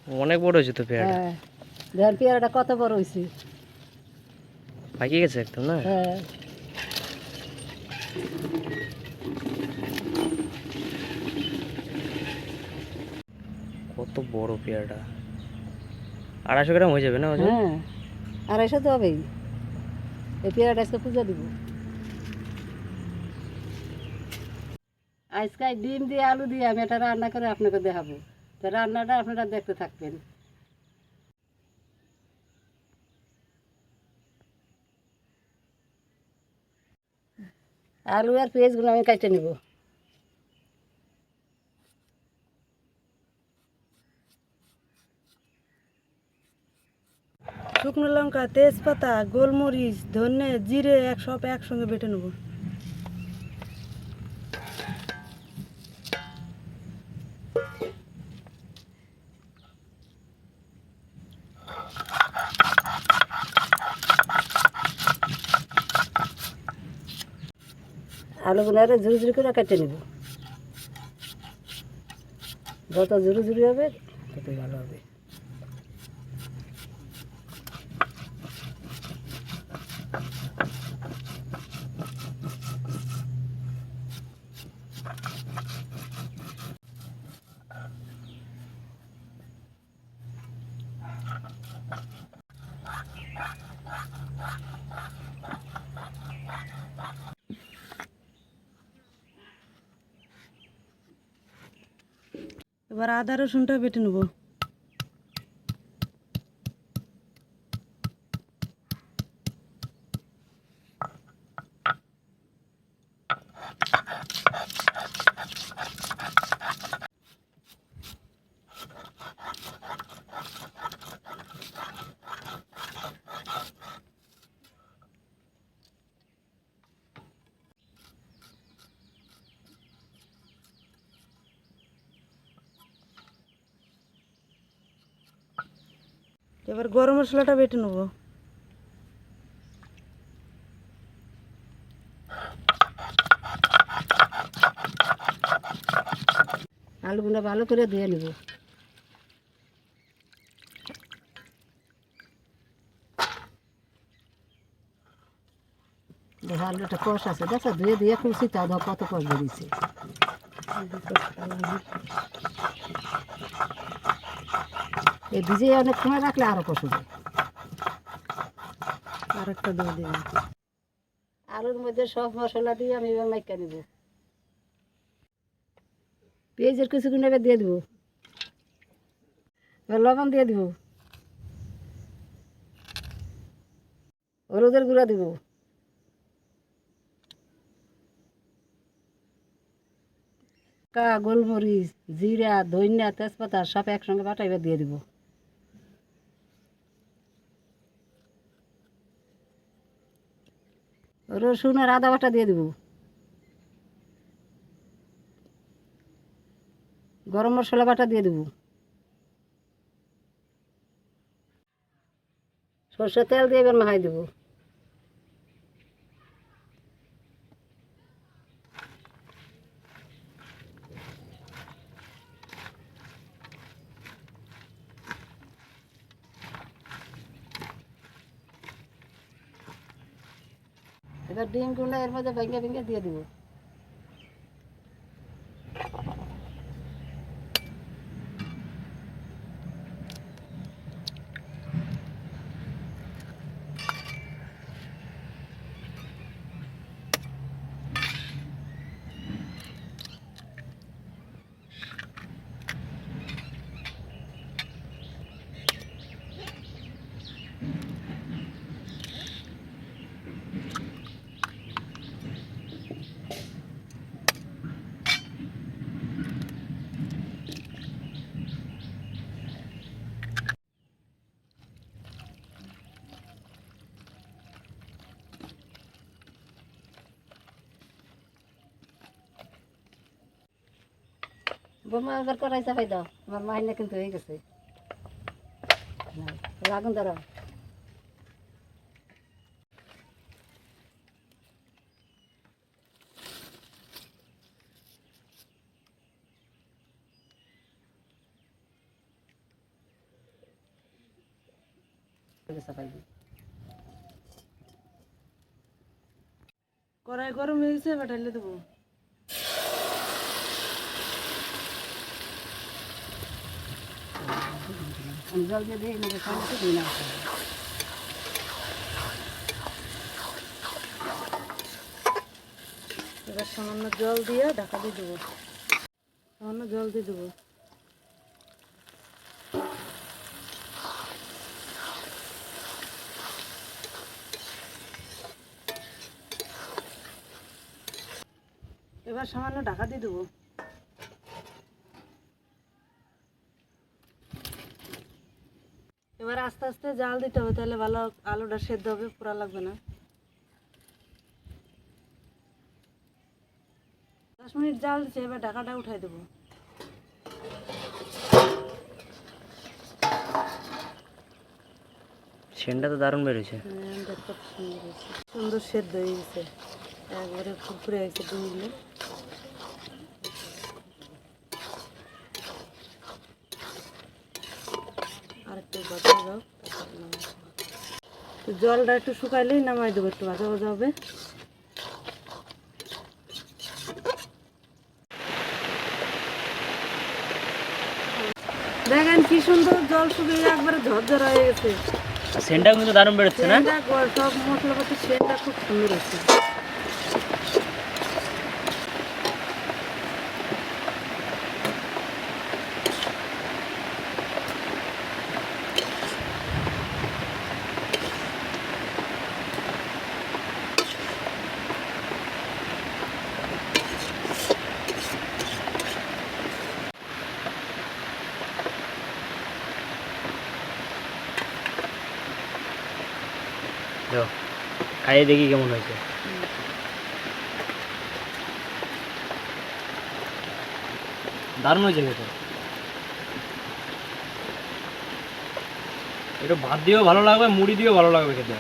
অনেক বড় হয়েছে তো পেয়ারাটা। হ্যাঁ, দেখেন পেয়ারাটা কত বড় হয়েছে। পাকিয়ে গেছে একদম না? হ্যাঁ, কত বড় পেয়ারাটা, 250 গ্রাম হয়ে যাবে না ওজন? হ্যাঁ, 250 তো হবেই। এই পেয়ারাটা আজকে পূজা দিব। আজকে ডিম দিয়ে আলু দিয়ে আমি এটা রান্না করে আপনাকে দেখাবো। তো রান্নাটা আপনারা দেখতে থাকবেন। আলু আর পেঁয়াজগুলো আমি কেটে নেব। শুকনো লঙ্কা, তেজপাতা, গোলমরিচ, ধনে, জিরে সব একসঙ্গে বেটে নেব। আলুগুলো ঝুড়ি ঝুড়ি করে কেটে নেব। যত ঝুড়ি ঝুড়ি হবে ততই ভালো হবে। এবার আদা রসুনটা বেটে নেব। এবার গরম মশলাটা বেটে নেব। আলুগুলো ভালো করে ধুয়ে নেব। দেখো আলুটা কষ আছে, দেখো ধুয়ে ধুয়ে খুলছি, তা দেখো কত কষ বেরিয়েছে। এই ভিজে অনেক সময় রাখলে আরও কষ হবে। আর একটা দিয়ে দেবেন। আলুর মধ্যে সব মশলা দিয়ে আমি এবার মাইকা নেব। পেঁয়াজের কিছুক্ষণ এবার দিয়ে দেবো। এবার লবণ দিয়ে দিব। হলুদের গুঁড়া দিব। গোলমরিচ, জিরা, ধনিয়া, তেজপাতা সব একসঙ্গে বাটা এবার দিয়ে দিব। রসুন আর আদা বাটা দিয়ে দিব। গরম মশলা বাটা দিয়ে দেবো। সরষের তেল দিয়ে এবার মাখাই দেবো। এবার ডিমগুলো এর মধ্যে ভেঙে ভেঙে দিয়ে দেবো। বোমা এবার কড়াই চাপাই দাও, আমার মাইনা কিন্তু হয়ে গেছে। লাগুন দাঁড়াও। থেকে চাপাই দিই। কড়াই গরম হয়ে গেছে, এবার ঢেলে দেবো। আমি জল দিয়ে দিই, নাকি সামনে দিই না। এবার সামান্য জল দিয়ে ঢাকা দিয়ে দেবো। সামান্য জল দিয়ে দেবো। এবার সামান্য ঢাকা দিয়ে দেবো। এবার আস্তে আস্তে জাল দিতে হবে, তাহলে ভালো আলুটা সেদ্ধ হবে, পোড়া লাগবে না। 10 মিনিট জাল দিচ্ছে, এবার ঢাকাটা উঠাই দেবো। সেন্টটা তো দারুণ বেরোছে। দেখতে কত সুন্দর হয়েছে, সুন্দর সেদ্ধ হয়ে গেছে, একবারে ফুরফুরে হয়েছে ডিমগুলো। আর একটু ভাজা যাও, তো জলটা একটু শুকাইলেই নামাই দেবো, একটু ভাজা ভাজা হবে। দেখেন কি সুন্দর জল শুকিয়ে একবারে ঝরঝরা হয়ে গেছে। সেন্টটাও কিন্তু দারুণ বেরোচ্ছে না? সেন্টটা সব মশলাপাতি সেন্টটা খুব সুন্দর হচ্ছে। দেখো, খাইয়ে দেখি কেমন হয়েছে। দারুণ হয়েছে খেতে। একটু ভাত দিয়েও ভালো লাগবে, মুড়ি দিয়েও ভালো লাগবে খেতে।